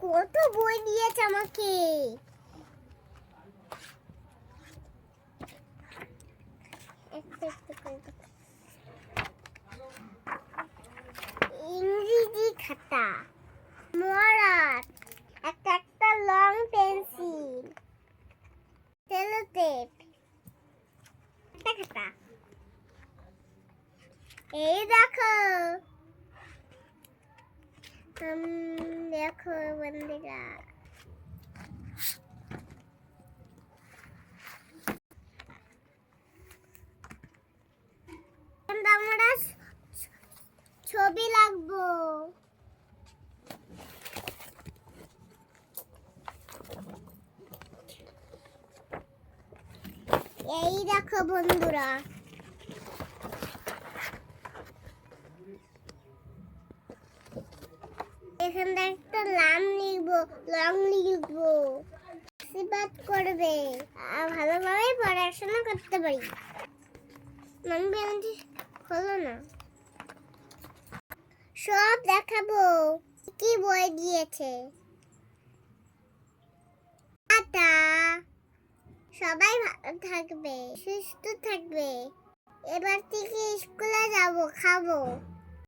কত বই দিয়েছে আমাকে। ইংরেজি খাতা, মরাট, একটা লং পেন্সিল, সেলোটেপ, একটা খাতা। এই দেখো দেখো বন্ধুরা, আমরা ছবি লাগবো। এই দেখো বন্ধুরা, এখানে একটা নাম লিখবো, লং লিখবো, আশীর্বাদ করবে আর ভালোভাবে পড়াশোনা করতে পারি। হলো না, সব দেখাবো কি বই দিয়েছে। টাটা, সবাই ভালো থাকবে, সুস্থ থাকবে। এবার থেকে স্কুলে যাব, খাবো।